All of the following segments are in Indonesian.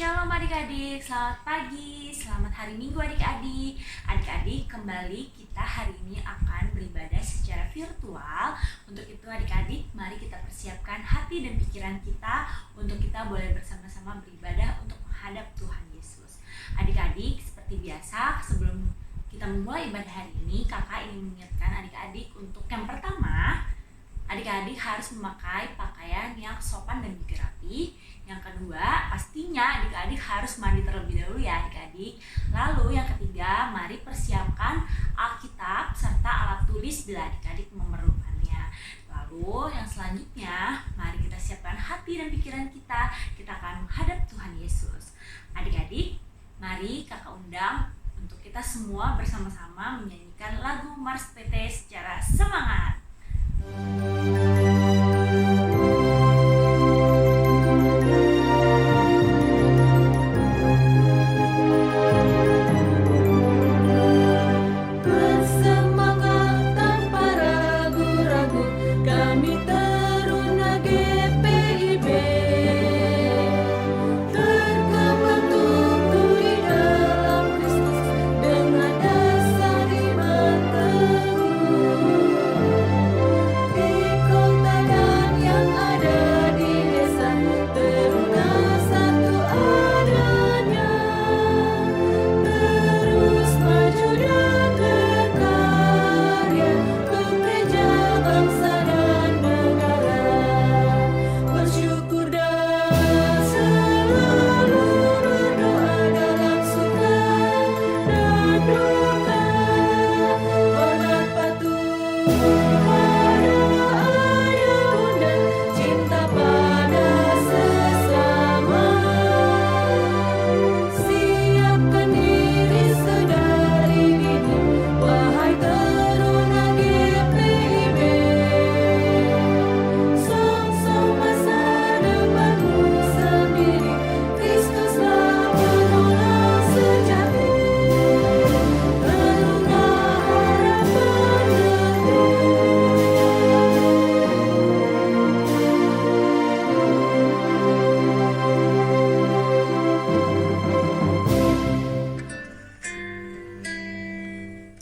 Shalom adik-adik, selamat pagi, selamat hari Minggu adik-adik. Adik-adik, kembali kita hari ini akan beribadah secara virtual. Untuk itu adik-adik, mari kita persiapkan hati dan pikiran kita untuk kita boleh bersama-sama beribadah untuk menghadap Tuhan Yesus. Adik-adik, seperti biasa, sebelum kita memulai ibadah hari ini, kakak ingin mengingatkan adik-adik untuk yang pertama, adik-adik harus memakai pakaian yang sopan dan juga rapi. Yang kedua, pastinya adik-adik harus mandi terlebih dahulu ya adik-adik. Lalu yang ketiga, mari persiapkan Alkitab serta alat tulis bila adik-adik memerlukannya. Lalu yang selanjutnya, mari kita siapkan hati dan pikiran kita. Kita akan menghadap Tuhan Yesus. Adik-adik, mari kakak undang untuk kita semua bersama-sama menyanyikan lagu Mars PT secara semangat.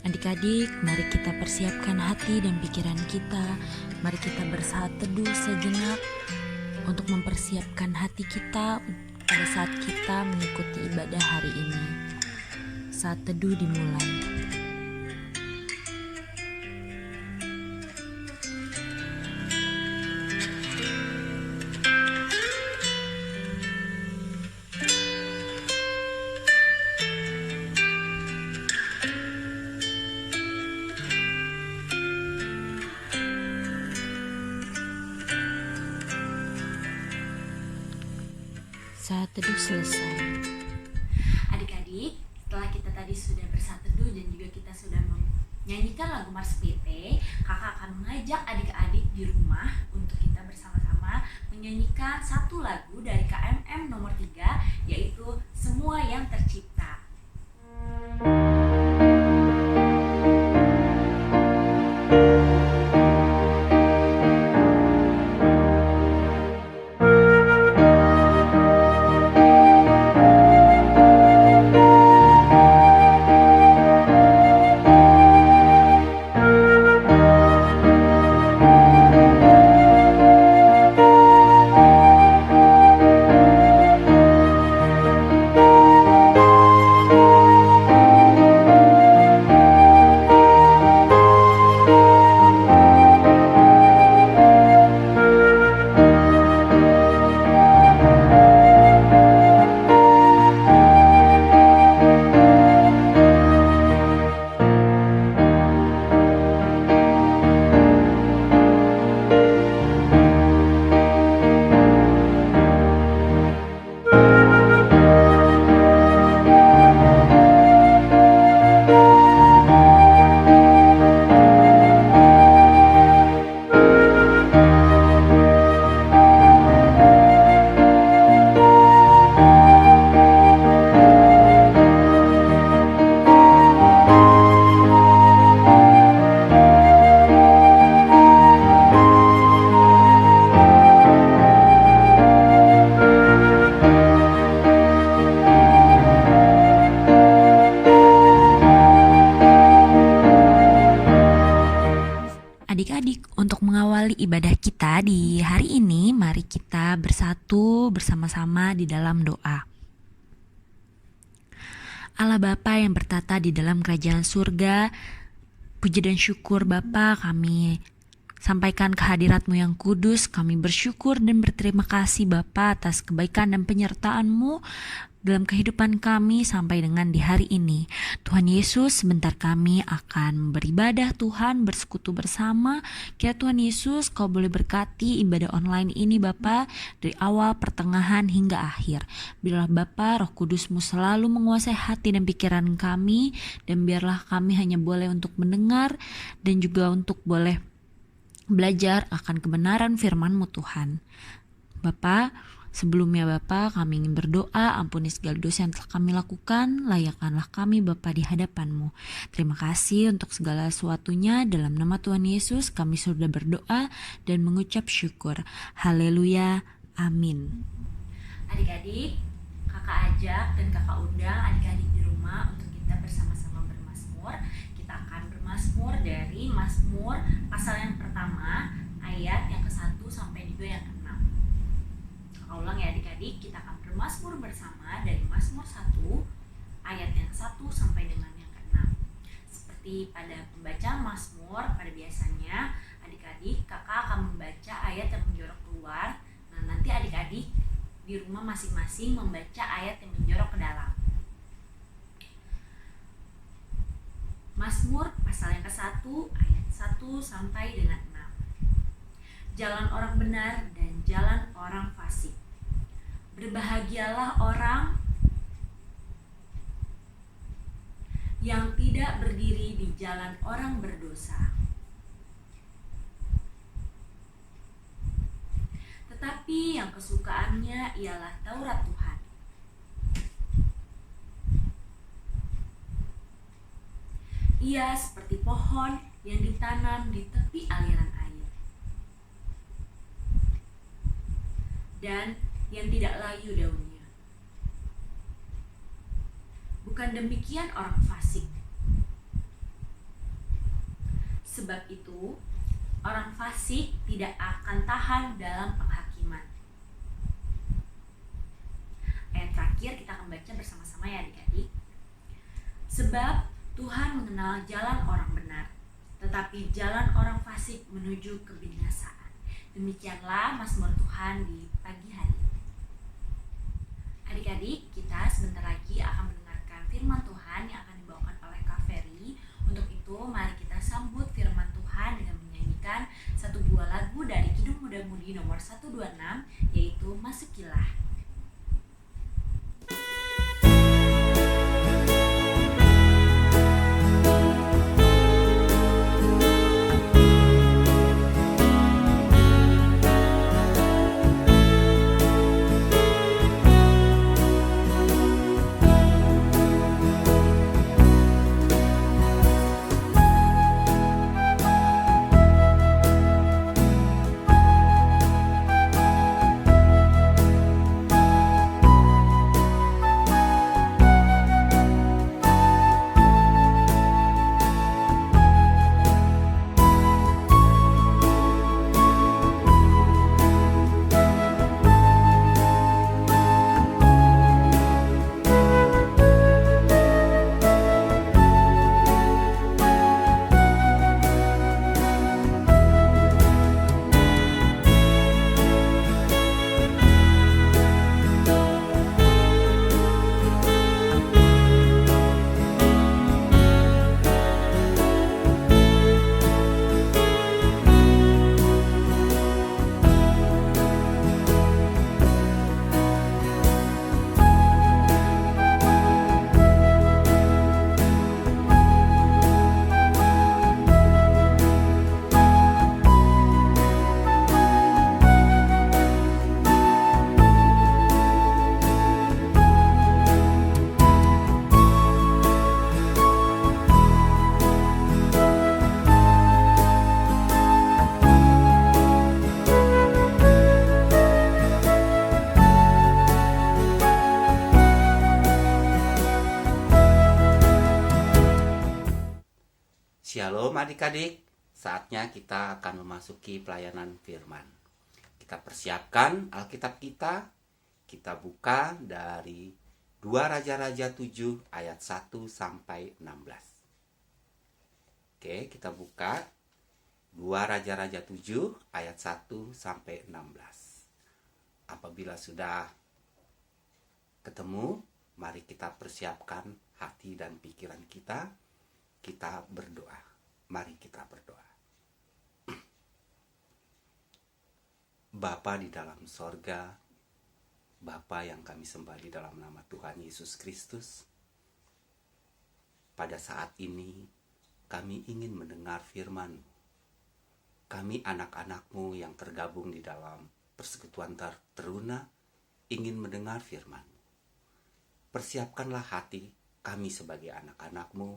Adik-adik, mari kita persiapkan hati dan pikiran kita. Mari kita bersaat teduh sejenak untuk mempersiapkan hati kita pada saat kita mengikuti ibadah hari ini. Saat teduh dimulai. Saat teduh selesai. Adik-adik, setelah kita tadi sudah bersaat teduh dan juga kita sudah menyanyikan lagu Mars PT, kakak akan mengajak adik-adik di rumah untuk kita bersama-sama menyanyikan satu lagu dari KMM nomor 3, yaitu Semua Yang Tercipta. di dalam doa. Allah Bapa yang bertata di dalam kerajaan surga, puji dan syukur Bapa kami sampaikan kehadirat-Mu yang kudus. Kami bersyukur dan berterima kasih Bapa atas kebaikan dan penyertaan-Mu dalam kehidupan kami sampai dengan di hari ini. Tuhan Yesus, sebentar kami akan beribadah Tuhan, bersekutu bersama. Kiranya Tuhan Yesus, Kau boleh berkati ibadah online ini Bapa, dari awal, pertengahan, hingga akhir. Biarlah Bapa, Roh Kudus-Mu selalu menguasai hati dan pikiran kami, dan biarlah kami hanya boleh untuk mendengar dan juga untuk boleh belajar akan kebenaran firman-Mu Tuhan. Bapa, sebelumnya Bapa, kami ingin berdoa, ampuni segala dosa yang telah kami lakukan, layakkanlah kami Bapa di hadapan-Mu. Terima kasih untuk segala sesuatunya, dalam nama Tuhan Yesus kami sudah berdoa dan mengucap syukur. Haleluya, amin. Adik-adik, kakak ajak dan kakak undang adik-adik di rumah untuk kita bersama-sama bermazmur. Kita akan bermazmur dari Mazmur pasal yang pertama, ayat yang ke-1 sampai juga yang ke-6. Ulang ya adik-adik, kita akan bermazmur bersama dari Mazmur 1 ayat yang ke-1 sampai dengan yang ke-6. Seperti pada pembacaan Mazmur pada biasanya, adik-adik kakak akan membaca ayat yang menjorok keluar. Nah, nanti adik-adik di rumah masing-masing membaca ayat yang menjorok ke dalam. Mazmur pasal yang ke-1 ayat 1 sampai dengan 6. Jalan orang benar dan jalan orang fasik. Berbahagialah orang yang tidak berdiri di jalan orang berdosa, tetapi yang kesukaannya ialah Taurat Tuhan. Ia seperti pohon yang ditanam di tepi aliran air, dan yang tidak layu daunnya. Bukan demikian orang fasik. Sebab itu, orang fasik tidak akan tahan dalam penghakiman. Ayat terakhir kita akan baca bersama-sama ya adik-adik. Sebab Tuhan mengenal jalan orang benar, tetapi jalan orang fasik menuju kebinasaan. Demikianlah Mazmur Tuhan di pagi hari. Adik-adik, kita sebentar lagi akan mendengarkan firman Tuhan yang akan dibawakan oleh Kak Ferry. Untuk itu, mari kita sambut firman Tuhan dengan menyanyikan satu buah lagu dari Kidung Muda Mudi nomor 126, yaitu Masukilah. Shalom adik-adik, saatnya kita akan memasuki pelayanan firman. Kita persiapkan Alkitab kita, Kita buka dari 2 Raja-Raja 7 ayat 1 sampai 16. Oke, kita buka 2 Raja-Raja 7 ayat 1 sampai 16. Apabila sudah ketemu, mari kita persiapkan hati dan pikiran kita. Kita berdoa. Mari kita berdoa. Bapa di dalam sorga, Bapa yang kami sembah di dalam nama Tuhan Yesus Kristus, pada saat ini kami ingin mendengar firman-Mu. Kami anak-anak-Mu yang tergabung di dalam persekutuan teruna ingin mendengar firman-Mu. Persiapkanlah hati kami sebagai anak-anak-Mu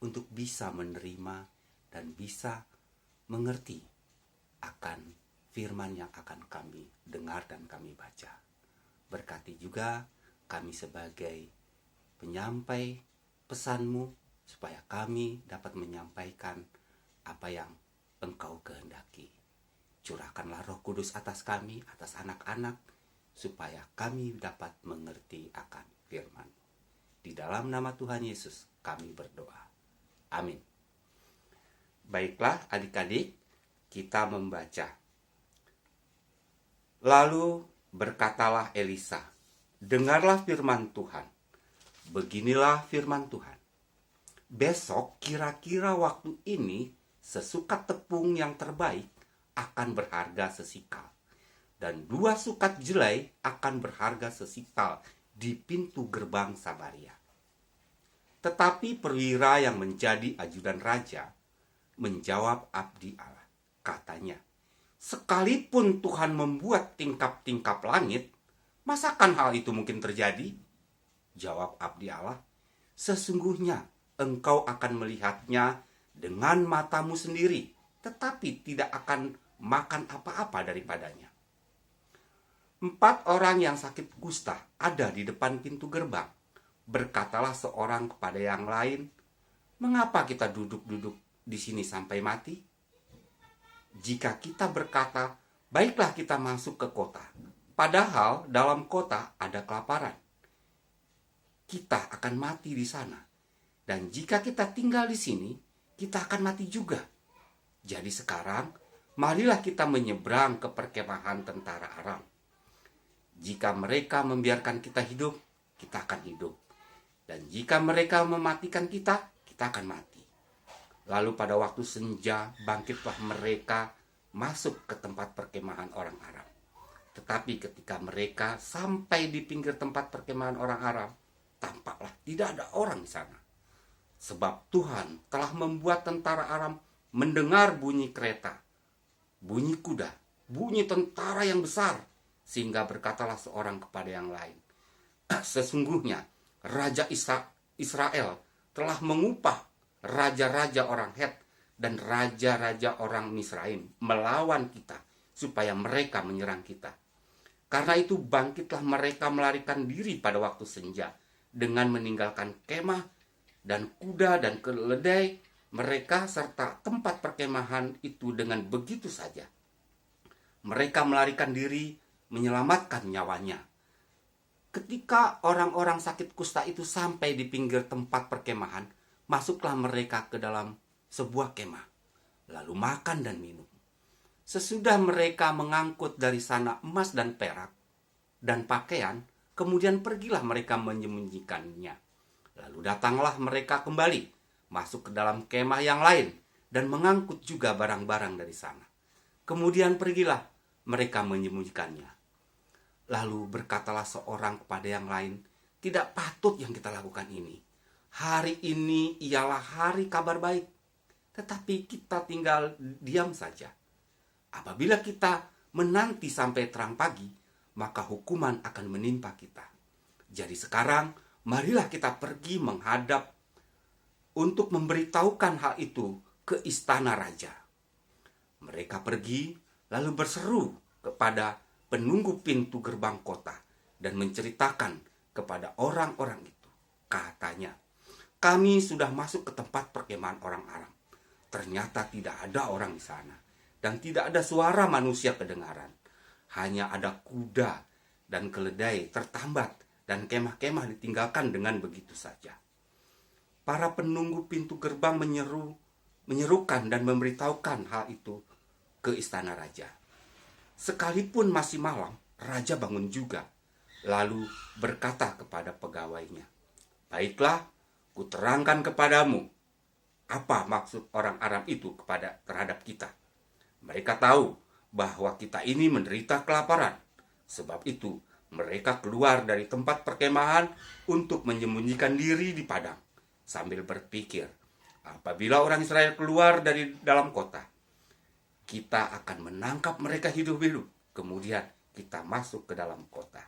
untuk bisa menerima dan bisa mengerti akan firman yang akan kami dengar dan kami baca. Berkati juga kami sebagai penyampai pesan-Mu, supaya kami dapat menyampaikan apa yang Engkau kehendaki. Curahkanlah Roh Kudus atas kami, atas anak-anak, supaya kami dapat mengerti akan firman. Di dalam nama Tuhan Yesus kami berdoa. Amin. Baiklah adik-adik, kita membaca. Lalu berkatalah Elisa, dengarlah firman Tuhan. Beginilah firman Tuhan. Besok kira-kira waktu ini sesukat tepung yang terbaik akan berharga sesikal. Dan 2 sukat jelai akan berharga sesikal di pintu gerbang Samaria. Tetapi perwira yang menjadi ajudan raja menjawab abdi Allah. Katanya, sekalipun Tuhan membuat tingkap-tingkap langit, masakan hal itu mungkin terjadi? Jawab abdi Allah, sesungguhnya engkau akan melihatnya dengan matamu sendiri, tetapi tidak akan makan apa-apa daripadanya. 4 orang yang sakit kusta ada di depan pintu gerbang. Berkatalah seorang kepada yang lain, mengapa kita duduk-duduk di sini sampai mati? Jika kita berkata, baiklah kita masuk ke kota, padahal dalam kota ada kelaparan, kita akan mati di sana. Dan jika kita tinggal di sini, kita akan mati juga. Jadi sekarang, marilah kita menyeberang ke perkemahan tentara Aram. Jika mereka membiarkan kita hidup, kita akan hidup. Dan jika mereka mematikan kita, kita akan mati. Lalu pada waktu senja bangkitlah mereka masuk ke tempat perkemahan orang Aram. Tetapi ketika mereka sampai di pinggir tempat perkemahan orang Aram, tampaklah tidak ada orang di sana. Sebab Tuhan telah membuat tentara Aram mendengar bunyi kereta, bunyi kuda, bunyi tentara yang besar, sehingga berkatalah seorang kepada yang lain, sesungguhnya Raja Israel telah mengupah raja-raja orang Het dan raja-raja orang Misraim melawan kita, supaya mereka menyerang kita. Karena itu bangkitlah mereka melarikan diri pada waktu senja, dengan meninggalkan kemah dan kuda dan keledai mereka serta tempat perkemahan itu dengan begitu saja. Mereka melarikan diri menyelamatkan nyawanya. Ketika orang-orang sakit kusta itu sampai di pinggir tempat perkemahan, masuklah mereka ke dalam sebuah kemah, lalu makan dan minum. Sesudah mereka mengangkut dari sana emas dan perak dan pakaian, kemudian pergilah mereka menyembunyikannya. Lalu datanglah mereka kembali, masuk ke dalam kemah yang lain, dan mengangkut juga barang-barang dari sana. Kemudian pergilah mereka menyembunyikannya. Lalu berkatalah seorang kepada yang lain, tidak patut yang kita lakukan ini. Hari ini ialah hari kabar baik, tetapi kita tinggal diam saja. Apabila kita menanti sampai terang pagi, maka hukuman akan menimpa kita. Jadi sekarang, marilah kita pergi menghadap untuk memberitahukan hal itu ke istana raja. Mereka pergi, lalu berseru kepada penunggu pintu gerbang kota dan menceritakan kepada orang-orang itu. Katanya, kami sudah masuk ke tempat perkemahan orang Aram. Ternyata tidak ada orang di sana. Dan tidak ada suara manusia kedengaran. Hanya ada kuda dan keledai tertambat dan kemah-kemah ditinggalkan dengan begitu saja. Para penunggu pintu gerbang menyerukan dan memberitahukan hal itu ke istana raja. Sekalipun masih malam, raja bangun juga, lalu berkata kepada pegawainya, "Baiklah, kuterangkan kepadamu apa maksud orang Aram itu terhadap kita. Mereka tahu bahwa kita ini menderita kelaparan. Sebab itu mereka keluar dari tempat perkemahan untuk menyembunyikan diri di padang, sambil berpikir, apabila orang Israel keluar dari dalam kota, kita akan menangkap mereka hidup-hidup. Kemudian kita masuk ke dalam kota."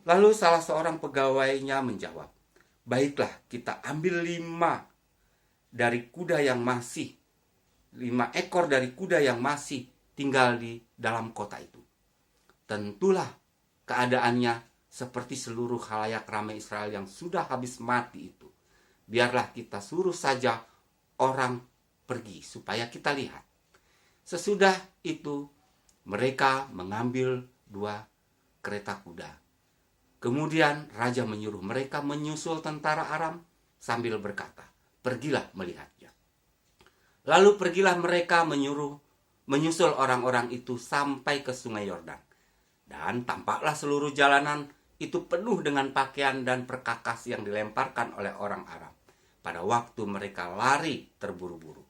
Lalu salah seorang pegawainya menjawab, "Baiklah, kita ambil 5 ekor dari kuda yang masih tinggal di dalam kota itu. Tentulah keadaannya seperti seluruh khalayak ramai Israel yang sudah habis mati itu. Biarlah kita suruh saja orang pergi supaya kita lihat." Sesudah itu mereka mengambil 2 kereta kuda. Kemudian raja menyuruh mereka menyusul tentara Aram sambil berkata, "Pergilah melihatnya." Lalu pergilah mereka menyusul orang-orang itu sampai ke sungai Yordan. Dan tampaklah seluruh jalanan itu penuh dengan pakaian dan perkakas yang dilemparkan oleh orang Aram pada waktu mereka lari terburu-buru.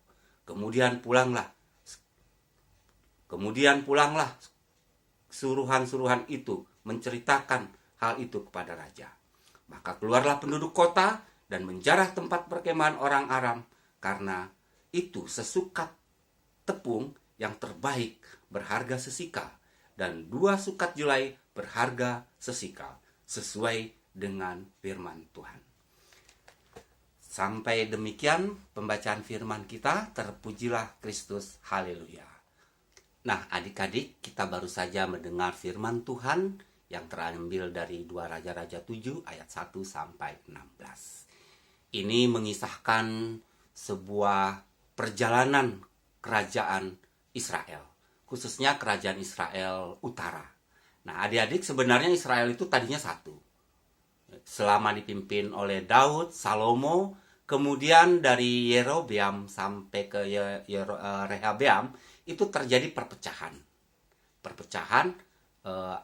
Kemudian pulanglah suruhan-suruhan itu menceritakan hal itu kepada raja. Maka keluarlah penduduk kota dan menjarah tempat perkemahan orang Aram, karena itu sesukat tepung yang terbaik berharga sesikal, dan 2 sukat jelai berharga sesikal, sesuai dengan firman Tuhan. Sampai demikian pembacaan firman kita. Terpujilah Kristus, haleluya. Nah, adik-adik, kita baru saja mendengar firman Tuhan yang terambil dari 2 Raja-Raja 7 ayat 1 sampai 16. Ini mengisahkan sebuah perjalanan kerajaan Israel, khususnya kerajaan Israel Utara. Nah, adik-adik, sebenarnya Israel itu tadinya satu. Selama dipimpin oleh Daud, Salomo, kemudian dari Yerobeam sampai ke Rehabeam, itu terjadi perpecahan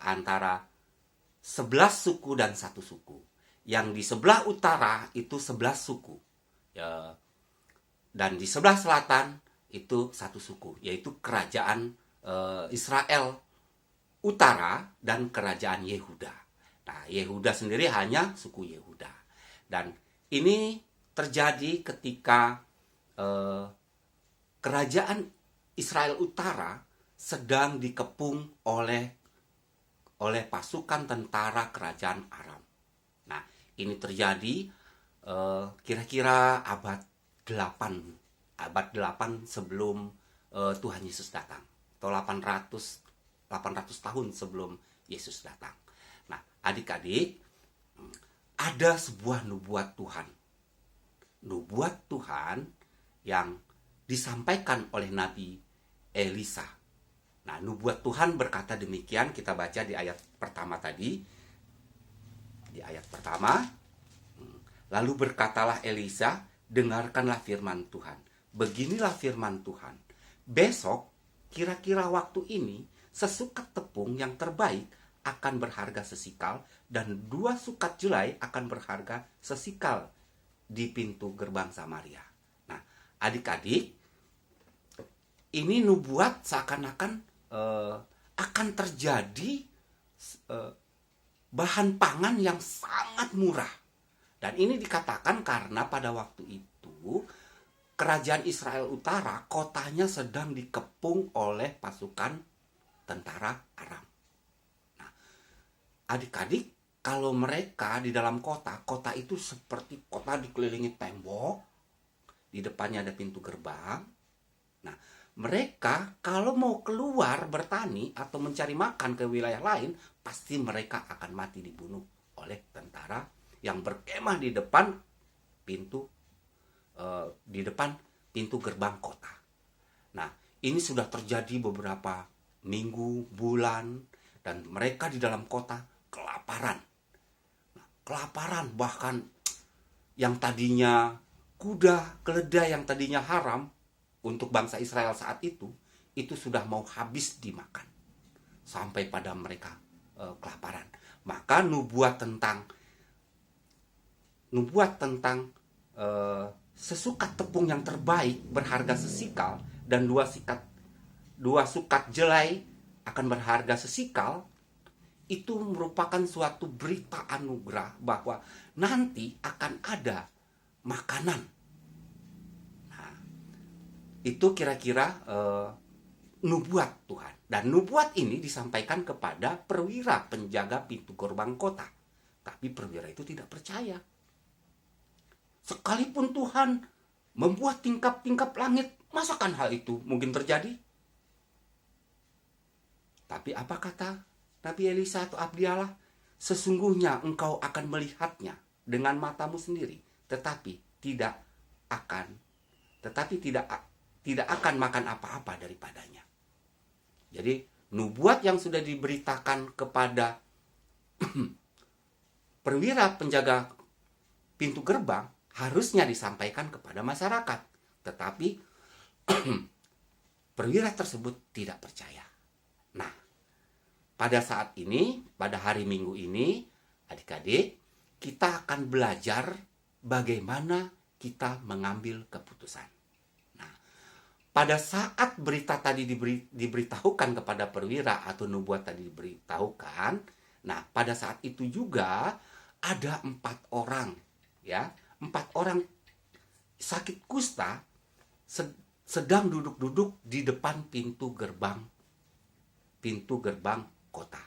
antara 11 suku dan 1 suku. Yang di sebelah utara itu 11 suku, dan di sebelah selatan itu 1 suku, yaitu kerajaan Israel Utara dan kerajaan Yehuda. Nah, Yehuda sendiri hanya suku Yehuda. Dan ini terjadi ketika kerajaan Israel Utara sedang dikepung oleh pasukan tentara kerajaan Aram. Nah, ini terjadi kira-kira abad 8 sebelum Tuhan Yesus datang, atau 800 tahun sebelum Yesus datang. Nah, adik-adik, ada sebuah nubuat Tuhan yang disampaikan oleh Nabi Elisa. Nah, nubuat Tuhan berkata demikian, kita baca di ayat pertama tadi. Di ayat pertama, lalu berkatalah Elisa, dengarkanlah firman Tuhan. Beginilah firman Tuhan. Besok, kira-kira waktu ini, sesukat tepung yang terbaik akan berharga sesikal, dan 2 sukat jelai akan berharga sesikal di pintu gerbang Samaria. Nah, adik-adik, ini nubuat seakan-akan akan terjadi bahan pangan yang sangat murah. Dan ini dikatakan karena pada waktu itu kerajaan Israel Utara, kotanya sedang dikepung oleh pasukan tentara Aram. Nah, adik-adik, kalau mereka di dalam kota itu seperti kota dikelilingi tembok, di depannya ada pintu gerbang. Nah, mereka kalau mau keluar bertani atau mencari makan ke wilayah lain, pasti mereka akan mati dibunuh oleh tentara yang berkemah di depan pintu gerbang kota. Nah, ini sudah terjadi beberapa minggu, bulan, dan mereka di dalam kota kelaparan. Kelaparan, bahkan yang tadinya kuda, keledai yang tadinya haram untuk bangsa Israel saat itu sudah mau habis dimakan. Sampai pada mereka kelaparan. Maka nubuat tentang sesukat tepung yang terbaik berharga sesikal dan dua sukat jelai akan berharga sesikal, itu merupakan suatu berita anugerah bahwa nanti akan ada makanan. Nah, itu kira-kira nubuat Tuhan. Dan nubuat ini disampaikan kepada perwira penjaga pintu gerbang kota. Tapi perwira itu tidak percaya. Sekalipun Tuhan membuat tingkap-tingkap langit, masakan hal itu mungkin terjadi? Tapi apa kata Nabi Elisa atau Abdi Allah? Sesungguhnya engkau akan melihatnya dengan matamu sendiri, tetapi tidak akan makan apa-apa daripadanya. Jadi nubuat yang sudah diberitakan kepada perwira penjaga pintu gerbang harusnya disampaikan kepada masyarakat, tetapi perwira tersebut tidak percaya. Nah, pada saat ini, pada hari Minggu ini, adik-adik, kita akan belajar bagaimana kita mengambil keputusan. Nah, pada saat berita tadi diberitahukan kepada perwira atau nubuat tadi diberitahukan, nah pada saat itu juga ada 4 orang, ya, 4 orang sakit kusta sedang duduk-duduk di depan pintu gerbang kota.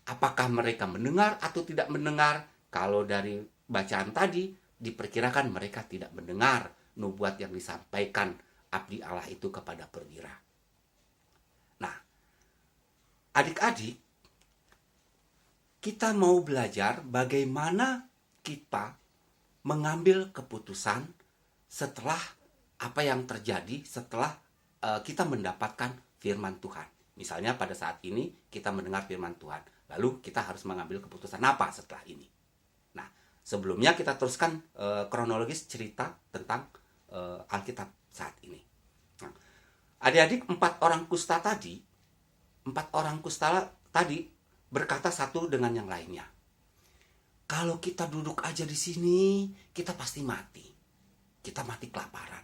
Apakah mereka mendengar atau tidak mendengar? Kalau dari bacaan tadi diperkirakan mereka tidak mendengar nubuat yang disampaikan abdi Allah itu kepada perwira. Nah, adik-adik, kita mau belajar bagaimana kita mengambil keputusan setelah apa yang terjadi setelah kita mendapatkan firman Tuhan. Misalnya pada saat ini kita mendengar firman Tuhan, lalu kita harus mengambil keputusan apa setelah ini. Nah, sebelumnya kita teruskan kronologis cerita tentang Alkitab saat ini. Nah, adik-adik, 4 orang kusta tadi berkata satu dengan yang lainnya. Kalau kita duduk aja di sini, kita pasti mati. Kita mati kelaparan.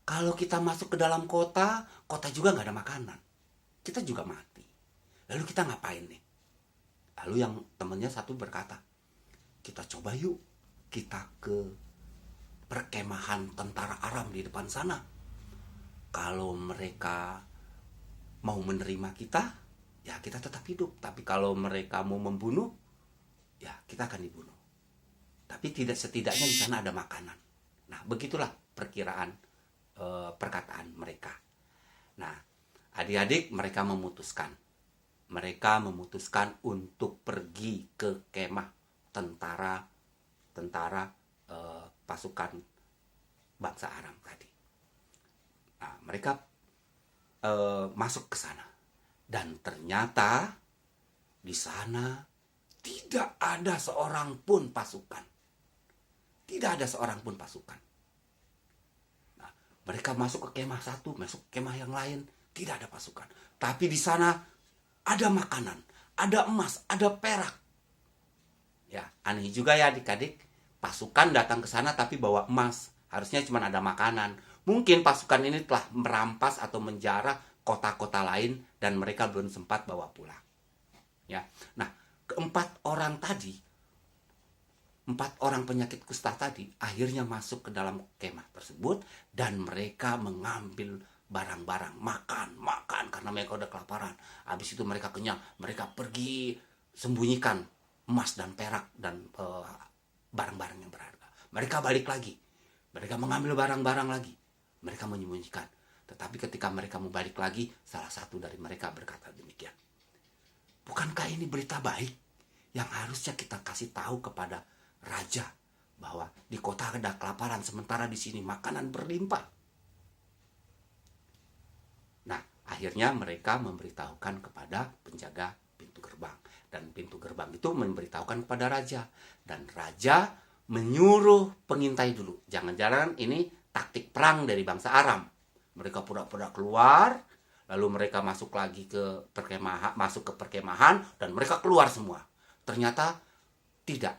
Kalau kita masuk ke dalam kota juga nggak ada makanan. Kita juga mati. Lalu kita ngapain nih? Lalu yang temannya satu berkata, kita coba yuk, kita ke perkemahan tentara Aram di depan sana. Kalau mereka mau menerima kita, ya kita tetap hidup. Tapi kalau mereka mau membunuh, ya kita akan dibunuh. Tapi setidaknya di sana ada makanan. Nah, begitulah perkataan mereka. Nah, adik-adik, mereka memutuskan untuk pergi ke kemah tentara pasukan bangsa Aram tadi. Nah, mereka masuk ke sana dan ternyata di sana tidak ada seorang pun pasukan. Tidak ada seorang pun pasukan. Nah, mereka masuk ke kemah satu, masuk ke kemah yang lain, tidak ada pasukan. Tapi di sana ada makanan, ada emas, ada perak. Ya, aneh juga ya adik-adik. Pasukan datang ke sana tapi bawa emas. Harusnya cuma ada makanan. Mungkin pasukan ini telah merampas atau menjarah kota-kota lain dan mereka belum sempat bawa pulang. Ya. Nah, keempat orang penyakit kusta tadi akhirnya masuk ke dalam kemah tersebut dan mereka mengambil barang-barang, makan karena mereka udah kelaparan. Habis itu mereka kenyang, mereka pergi sembunyikan emas dan perak dan barang-barang yang berharga. Mereka balik lagi, mereka mengambil barang-barang lagi, mereka menyembunyikan. Tetapi ketika mereka mau balik lagi, salah satu dari mereka berkata demikian, bukankah ini berita baik yang harusnya kita kasih tahu kepada raja bahwa di kota ada kelaparan sementara di sini makanan berlimpah. Nah, Akhirnya mereka memberitahukan kepada penjaga pintu gerbang. Dan pintu gerbang itu memberitahukan kepada raja. Dan raja menyuruh pengintai dulu. Jangan-jangan ini taktik perang dari bangsa Aram. Mereka pura-pura keluar, lalu mereka masuk lagi ke perkemahan, dan mereka keluar semua. Ternyata tidak.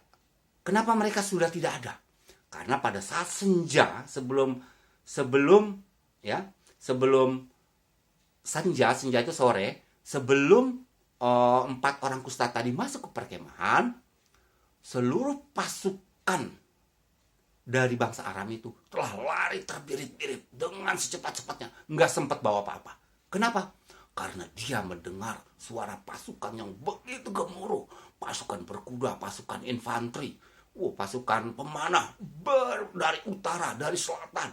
Kenapa mereka sudah tidak ada? Karena pada saat senja, sebelum senja itu sore, sebelum 4 orang kusta tadi masuk ke perkemahan, seluruh pasukan dari bangsa Aram itu telah lari terbirit-birit dengan secepat-cepatnya, nggak sempat bawa apa-apa. Kenapa? Karena dia mendengar suara pasukan yang begitu gemuruh, pasukan berkuda, pasukan infanteri, pasukan pemanah dari utara, dari selatan.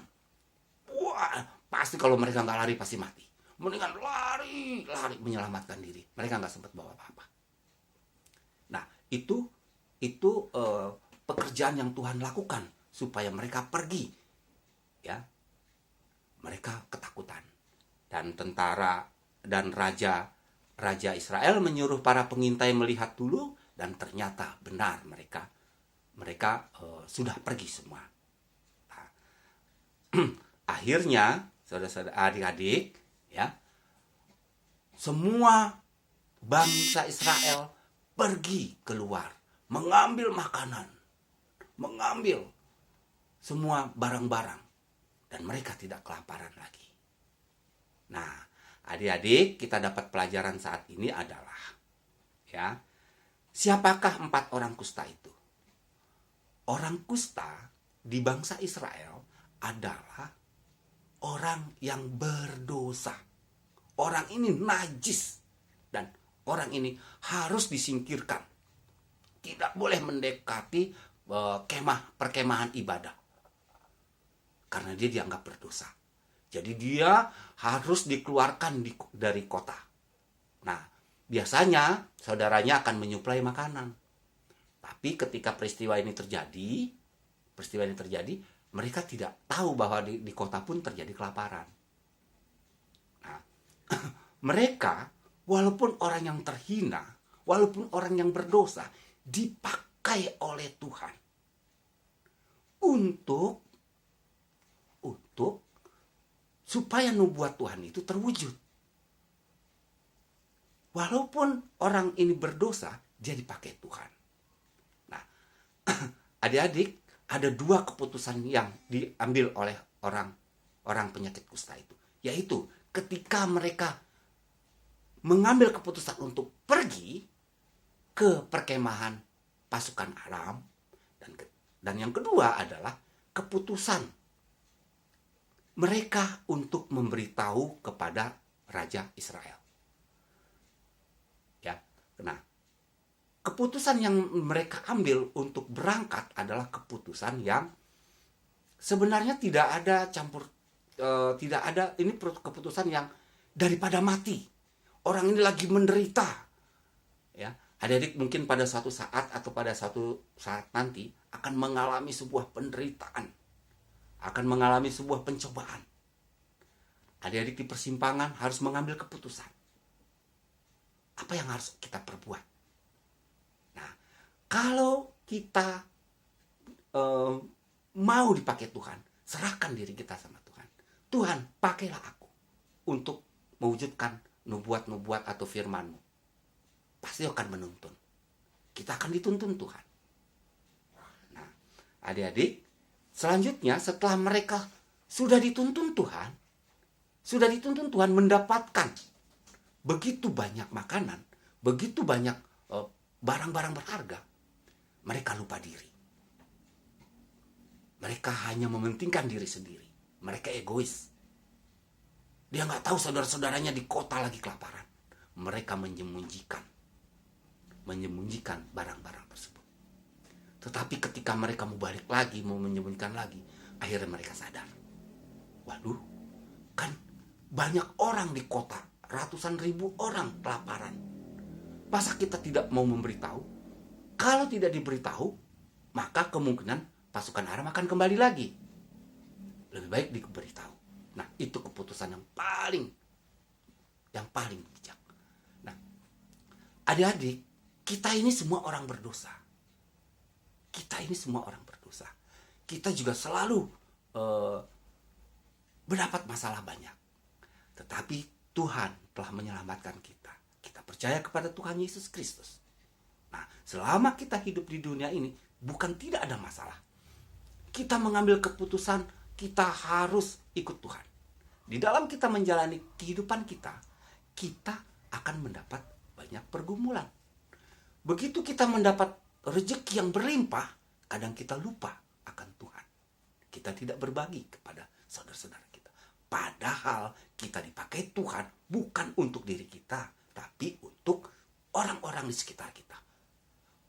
Wah, pasti kalau mereka nggak lari pasti mati. Mendingan lari menyelamatkan diri. Mereka nggak sempat bawa apa-apa. Nah, itu pekerjaan yang Tuhan lakukan supaya mereka pergi. Ya, mereka ketakutan. Dan tentara dan raja Israel menyuruh para pengintai melihat dulu, dan ternyata benar mereka sudah pergi semua. Nah, akhirnya saudara-saudara, adik-adik, ya, semua bangsa Israel pergi keluar, mengambil makanan, mengambil semua barang-barang, dan mereka tidak kelaparan lagi. Nah, adik-adik, kita dapat pelajaran saat ini adalah, ya, siapakah 4 orang kusta itu? Orang kusta di bangsa Israel adalah orang yang berdosa. Orang ini najis, dan orang ini harus disingkirkan. Tidak boleh mendekati perkemahan ibadah, karena dia dianggap berdosa. Jadi dia harus dikeluarkan dari kota. Nah, biasanya saudaranya akan menyuplai makanan. Tapi ketika peristiwa ini terjadi, mereka tidak tahu bahwa di kota pun terjadi kelaparan. Nah, mereka, walaupun orang yang terhina, walaupun orang yang berdosa, dipakai oleh Tuhan untuk supaya nubuat Tuhan itu terwujud. Walaupun orang ini berdosa, dia dipakai Tuhan. Nah, adik-adik, ada 2 keputusan yang diambil oleh orang penyakit kusta itu. Yaitu ketika mereka mengambil keputusan untuk pergi ke perkemahan pasukan Aram. Dan yang kedua adalah keputusan mereka untuk memberitahu kepada Raja Israel. Ya, nah, keputusan yang mereka ambil untuk berangkat adalah keputusan yang sebenarnya tidak ada ini keputusan yang daripada mati. Orang ini lagi menderita. Ya, adik-adik mungkin pada suatu saat atau pada suatu saat nanti akan mengalami sebuah penderitaan, akan mengalami sebuah pencobaan. Adik-adik di persimpangan harus mengambil keputusan. Apa yang harus kita perbuat? Nah, kalau kita mau dipakai Tuhan, serahkan diri kita sama Tuhan. Tuhan, pakailah aku untuk mewujudkan nubuat-nubuat atau firman-Mu. Pasti akan menuntun. Kita akan dituntun Tuhan. Nah, adik-adik, selanjutnya setelah mereka sudah dituntun Tuhan mendapatkan begitu banyak makanan, begitu banyak barang-barang berharga, mereka lupa diri. Mereka hanya mementingkan diri sendiri. Mereka egois. Dia nggak tahu saudara-saudaranya di kota lagi kelaparan. Mereka menyembunyikan barang-barang tersebut. Tetapi ketika mereka mau balik lagi, mau menyembunyikan lagi, akhirnya mereka sadar. Waduh, kan banyak orang di kota, ratusan ribu orang kelaparan. Masa kita tidak mau memberitahu? Kalau tidak diberitahu, maka kemungkinan pasukan Aram akan kembali lagi. Lebih baik diberitahu. Nah, itu keputusan yang paling yang paling bijak. Nah, adik-adik, kita ini semua orang berdosa. Kita ini semua orang berdosa. Kita juga selalu mendapat masalah banyak. Tetapi Tuhan telah menyelamatkan kita. Kita percaya kepada Tuhan Yesus Kristus. Nah, selama kita hidup di dunia ini, bukan tidak ada masalah. Kita mengambil keputusan, kita harus ikut Tuhan. Di dalam kita menjalani kehidupan kita, kita akan mendapat banyak pergumulan. Begitu kita mendapat rezeki yang berlimpah, kadang kita lupa akan Tuhan. Kita tidak berbagi kepada saudara-saudara kita. Padahal kita dipakai Tuhan bukan untuk diri kita, tapi untuk orang-orang di sekitar kita.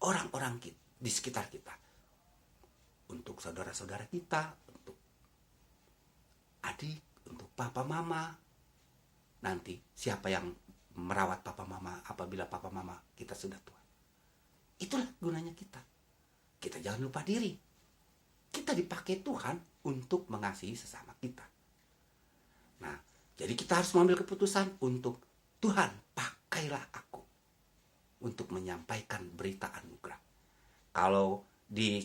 Orang-orang di sekitar kita. Untuk saudara-saudara kita, untuk adik, untuk papa mama. Nanti siapa yang merawat papa mama apabila papa mama kita sudah tua. Itulah gunanya kita. Kita jangan lupa diri. Kita dipakai Tuhan untuk mengasihi sesama kita. Nah, jadi kita harus mengambil keputusan untuk Tuhan, pakailah aku untuk menyampaikan berita anugerah. Kalau di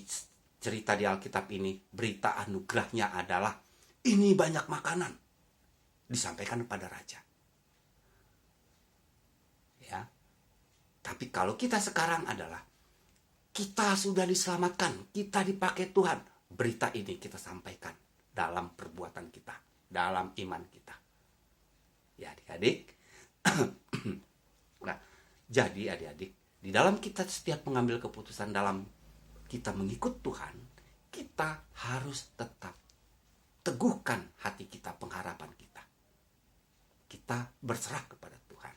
cerita di Alkitab ini, berita anugerahnya adalah ini banyak makanan disampaikan kepada raja. Ya. Tapi kalau kita sekarang adalah kita sudah diselamatkan, kita dipakai Tuhan. Berita ini kita sampaikan dalam perbuatan kita, dalam iman kita. Ya adik-adik. Nah, jadi adik-adik, di dalam kita setiap mengambil keputusan dalam kita mengikut Tuhan, kita harus tetap teguhkan hati kita, pengharapan kita. Kita berserah kepada Tuhan.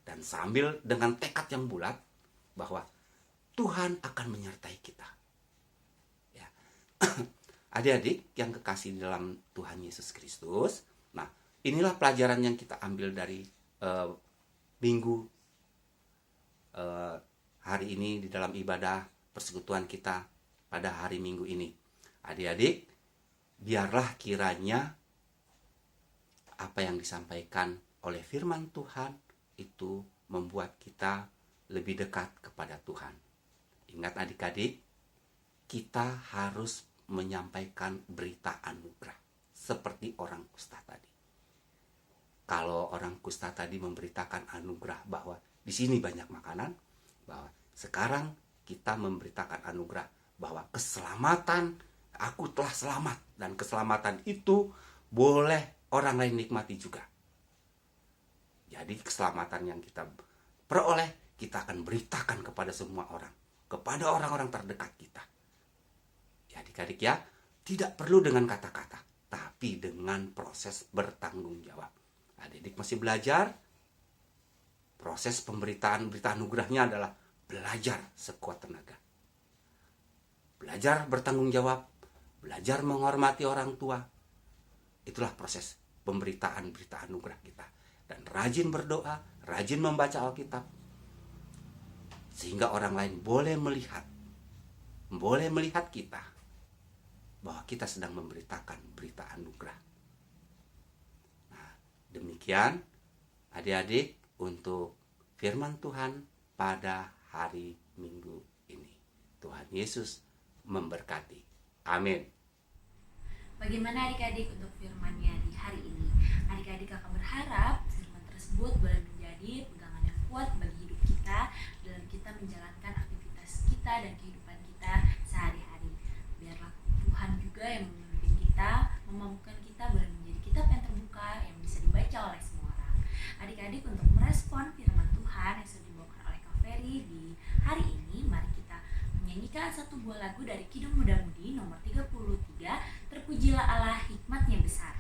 Dan sambil dengan tekad yang bulat bahwa Tuhan akan menyertai kita. Ya. Adik-adik yang kekasih dalam Tuhan Yesus Kristus. Nah, inilah pelajaran yang kita ambil dari minggu hari ini di dalam ibadah persekutuan kita pada hari Minggu ini. Adik-adik, biarlah kiranya apa yang disampaikan oleh firman Tuhan itu membuat kita lebih dekat kepada Tuhan. Ingat adik-adik, kita harus menyampaikan berita anugerah seperti orang kusta tadi. Kalau orang kusta tadi memberitakan anugerah bahwa di sini banyak makanan, bahwa sekarang kita memberitakan anugerah bahwa keselamatan, aku telah selamat, dan keselamatan itu boleh orang lain nikmati juga. Jadi keselamatan yang kita peroleh, kita akan beritakan kepada semua orang, kepada orang-orang terdekat kita. Ya adik-adik ya, tidak perlu dengan kata-kata, tapi dengan proses bertanggung jawab. Adik-adik masih belajar, proses pemberitaan berita anugerahnya adalah belajar sekuat tenaga. Belajar bertanggung jawab, belajar menghormati orang tua. Itulah proses pemberitaan berita anugerah kita. Dan rajin berdoa, rajin membaca Alkitab. Sehingga orang lain boleh melihat kita bahwa kita sedang memberitakan berita anugerah. Nah, demikian adik-adik untuk firman Tuhan pada hari Minggu ini. Tuhan Yesus memberkati. Amin. Bagaimana adik-adik untuk firman-Nya di hari ini? Adik-adik akan berharap firman tersebut boleh menjadi pegangan yang kuat bagi hidup kita dalam kita menjalankan aktivitas kita dan kehidupan kita sehari-hari. Biarlah Tuhan juga yang memimpin kita, memampukan kita boleh menjadi kitab yang terbuka yang bisa dibaca oleh semua orang. Adik-adik untuk merespon firman Tuhan yang sudah dibawakan oleh Kak Ferry di hari ini, mari kita menyanyikan satu buah lagu dari Kidung Muda Mudi nomor 33, Terpujilah Allah, hikmat-Nya besar.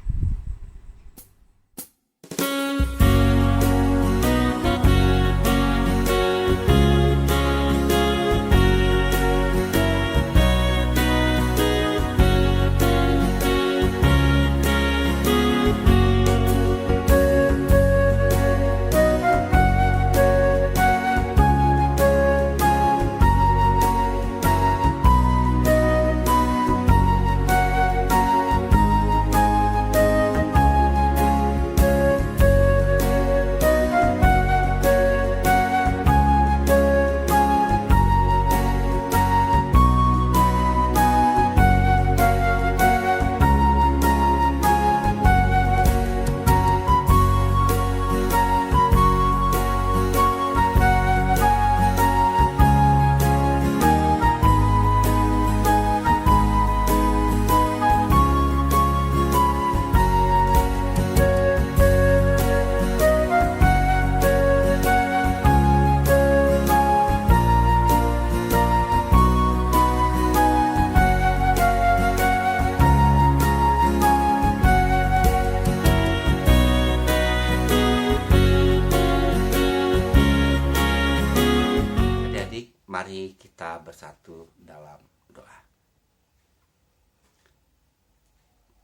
bersatu dalam doa.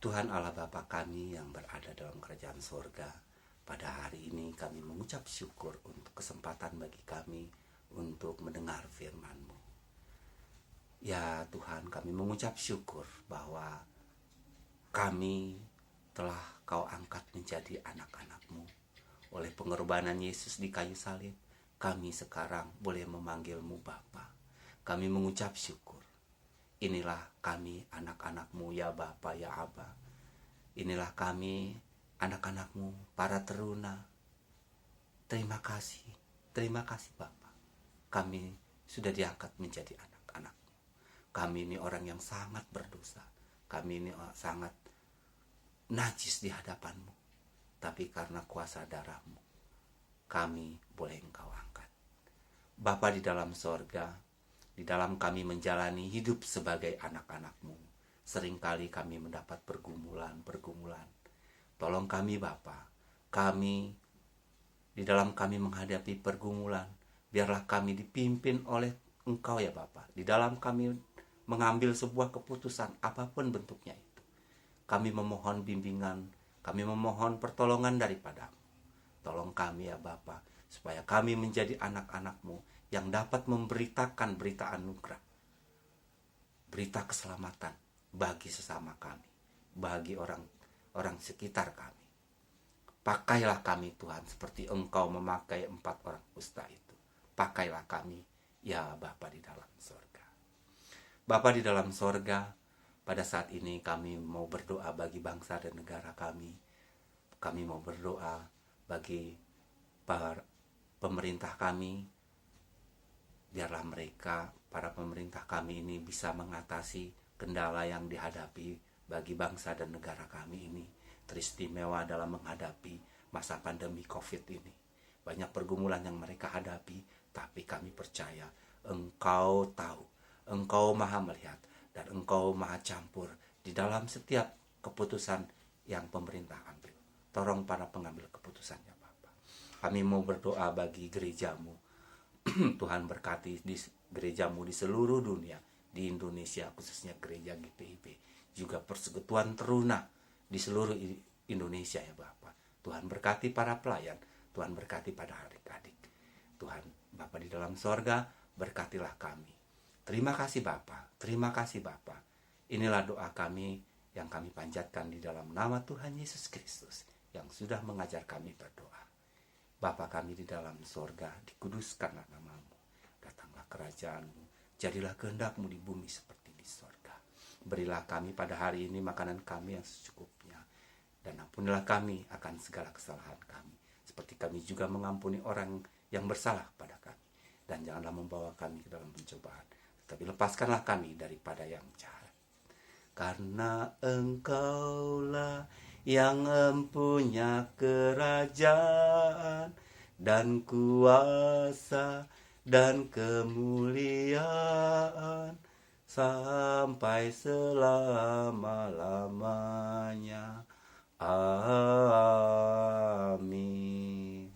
Tuhan Allah Bapa kami yang berada dalam kerajaan sorga, pada hari ini kami mengucap syukur untuk kesempatan bagi kami untuk mendengar firman-Mu. Ya Tuhan, kami mengucap syukur bahwa kami telah Kau angkat menjadi anak-anak-Mu. Oleh pengorbanan Yesus di kayu salib, kami sekarang boleh memanggil-Mu Bapa. Kami mengucap syukur. Inilah kami anak-anak-Mu ya Bapa ya Aba. Inilah kami anak-anak-Mu, para teruna. Terima kasih Bapa. Kami sudah diangkat menjadi anak-anak-Mu. Kami ini orang yang sangat berdosa. Kami ini sangat najis di hadapan-Mu. Tapi karena kuasa darah-Mu, kami boleh Engkau angkat. Bapa di dalam sorga, di dalam kami menjalani hidup sebagai anak-anak-Mu, seringkali kami mendapat pergumulan. Tolong kami Bapa, kami di dalam kami menghadapi pergumulan, biarlah kami dipimpin oleh Engkau ya Bapa. Di dalam kami mengambil sebuah keputusan apapun bentuknya itu. Kami memohon bimbingan, kami memohon pertolongan daripada-Mu. Tolong kami ya Bapa, supaya kami menjadi anak-anak-Mu yang dapat memberitakan berita anugerah, berita keselamatan bagi sesama kami, bagi orang sekitar kami. Pakailah kami Tuhan seperti Engkau memakai 4 orang kusta itu. Pakailah kami ya Bapa di dalam sorga. Bapa di dalam sorga, pada saat ini kami mau berdoa bagi bangsa dan negara kami. Kami mau berdoa bagi pemerintah kami. Biarlah mereka, para pemerintah kami ini bisa mengatasi kendala yang dihadapi bagi bangsa dan negara kami ini. Teristimewa dalam menghadapi masa pandemi COVID ini. Banyak pergumulan yang mereka hadapi, tapi kami percaya Engkau tahu, Engkau maha melihat, dan Engkau maha campur di dalam setiap keputusan yang pemerintah ambil. Tolong para pengambil keputusannya Bapak. Kami mau berdoa bagi gereja-Mu. Tuhan berkati di gereja-Mu di seluruh dunia, di Indonesia khususnya gereja GPIB, juga persekutuan teruna di seluruh Indonesia ya Bapak. Tuhan berkati para pelayan, Tuhan berkati pada adik-adik. Tuhan Bapa di dalam sorga, berkatilah kami. Terima kasih Bapa, terima kasih Bapa. Inilah doa kami yang kami panjatkan di dalam nama Tuhan Yesus Kristus yang sudah mengajar kami berdoa. Bapa kami di dalam sorga, dikuduskanlah nama-Mu. Datanglah kerajaan-Mu, jadilah kehendak-Mu di bumi seperti di sorga. Berilah kami pada hari ini makanan kami yang secukupnya. Dan ampunilah kami akan segala kesalahan kami. Seperti kami juga mengampuni orang yang bersalah pada kami. Dan janganlah membawa kami ke dalam pencobaan. Tetapi lepaskanlah kami daripada yang jahat. Karena Engkaulah yang empunya kerajaan dan kuasa dan kemuliaan sampai selama-lamanya. Amin.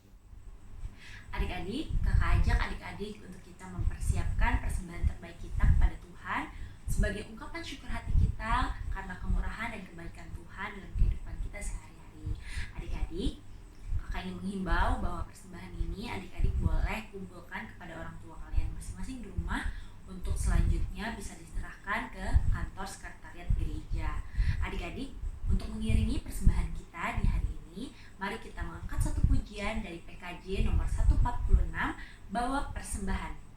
Adik-adik, kakak ajak adik-adik untuk kita mempersiapkan persembahan terbaik kita kepada Tuhan sebagai ungkapan syukur hati kita karena kemurahan dan kebaikan Tuhan dalam kehidupan kita sehari-hari. Adik-adik, kakak ingin menghimbau bahwa persembahan ini adik-adik boleh kumpulkan kepada orang tua kalian masing-masing di rumah untuk selanjutnya bisa diserahkan ke kantor sekretariat gereja. Adik-adik, untuk mengiringi persembahan kita di hari ini, mari kita mengangkat satu pujian dari PKJ nomor 146, Bawa Persembahan.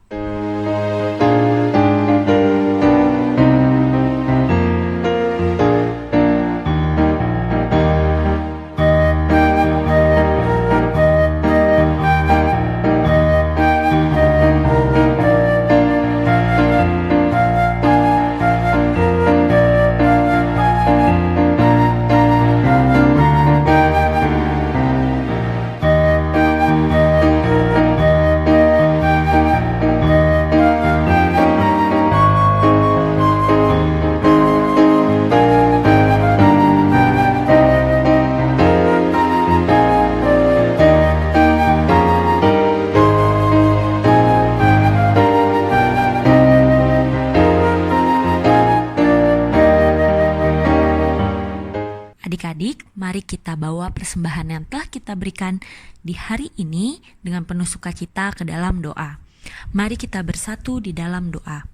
Adik-adik, mari kita bawa persembahan yang telah kita berikan di hari ini dengan penuh sukacita ke dalam doa. Mari kita bersatu di dalam doa.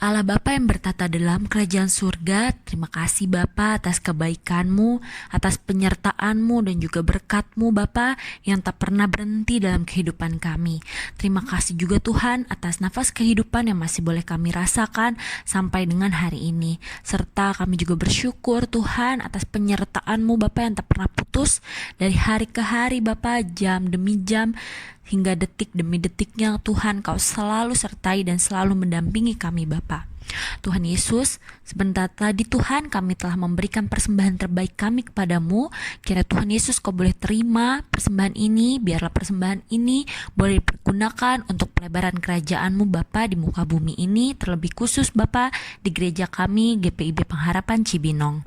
Allah Bapa yang bertata dalam kerajaan surga, terima kasih Bapa atas kebaikan-Mu, atas penyertaan-Mu dan juga berkat-Mu Bapa yang tak pernah berhenti dalam kehidupan kami. Terima kasih juga Tuhan atas nafas kehidupan yang masih boleh kami rasakan sampai dengan hari ini. Serta kami juga bersyukur Tuhan atas penyertaan-Mu Bapa yang tak pernah putus dari hari ke hari Bapa, jam demi jam, hingga detik demi detiknya Tuhan Kau selalu sertai dan selalu mendampingi kami Bapa. Tuhan Yesus, sebentar tadi Tuhan kami telah memberikan persembahan terbaik kami kepadamu. Kira Tuhan Yesus Kau boleh terima persembahan ini, biarlah persembahan ini boleh dipergunakan untuk pelebaran kerajaan-Mu Bapa di muka bumi ini, terlebih khusus Bapa di gereja kami GPIB Pengharapan Cibinong.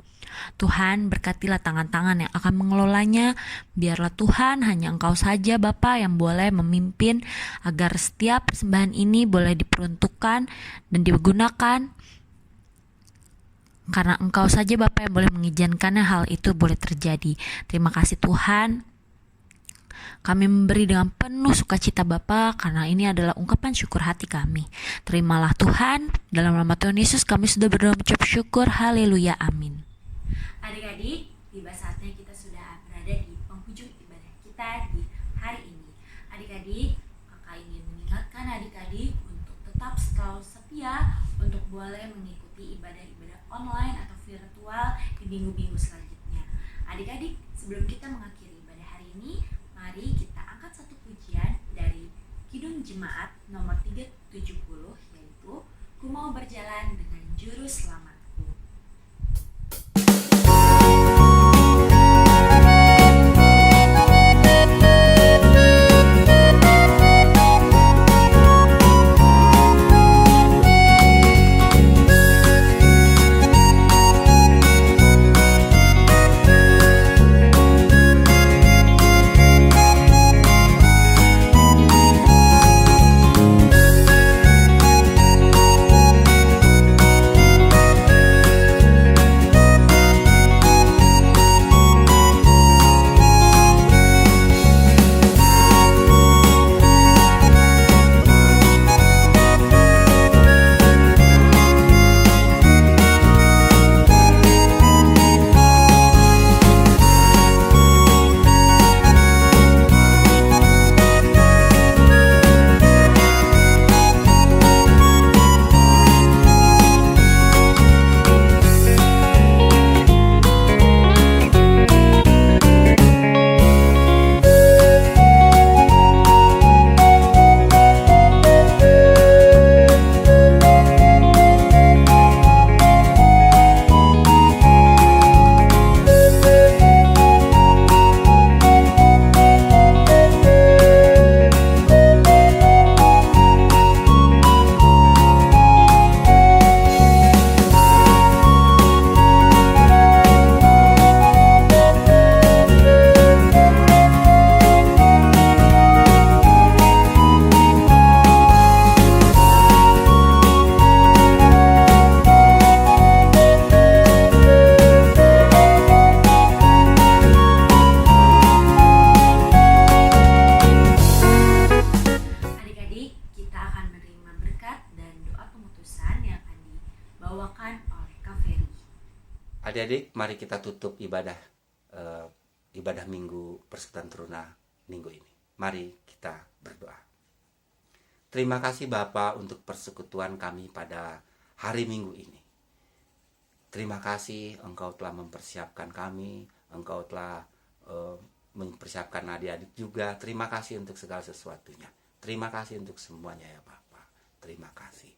Tuhan, berkatilah tangan-tangan yang akan mengelolanya. Biarlah Tuhan hanya Engkau saja Bapa yang boleh memimpin agar setiap persembahan ini boleh diperuntukkan dan digunakan karena Engkau saja Bapa yang boleh mengizinkannya hal itu boleh terjadi. Terima kasih Tuhan. Kami memberi dengan penuh sukacita Bapa karena ini adalah ungkapan syukur hati kami. Terimalah Tuhan, dalam nama Tuhan Yesus kami sudah berdoa mengucap syukur. Haleluya, amin. Adik-adik, tiba saatnya kita sudah berada di penghujung ibadah kita di hari ini. Adik-adik, kakak ingin mengingatkan adik-adik untuk tetap selalu setia untuk boleh mengikuti ibadah-ibadah online atau virtual di minggu-minggu selanjutnya. Adik-adik, sebelum kita mengakhiri ibadah hari ini, mari kita angkat satu pujian dari Kidung Jemaat nomor 370, yaitu Ku Mau Berjalan Dengan Juru Selamatku. Adik-adik, mari kita tutup ibadah minggu Persekutuan Teruna minggu ini. Mari kita berdoa. Terima kasih Bapa untuk persekutuan kami pada hari Minggu ini. Terima kasih Engkau telah mempersiapkan kami, Engkau telah mempersiapkan adik-adik juga. Terima kasih untuk segala sesuatunya. Terima kasih untuk semuanya ya Bapa. Terima kasih.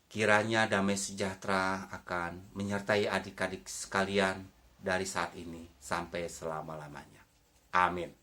Kiranya damai sejahtera akan menyertai adik-adik sekalian dari saat ini sampai selama-lamanya. Amin.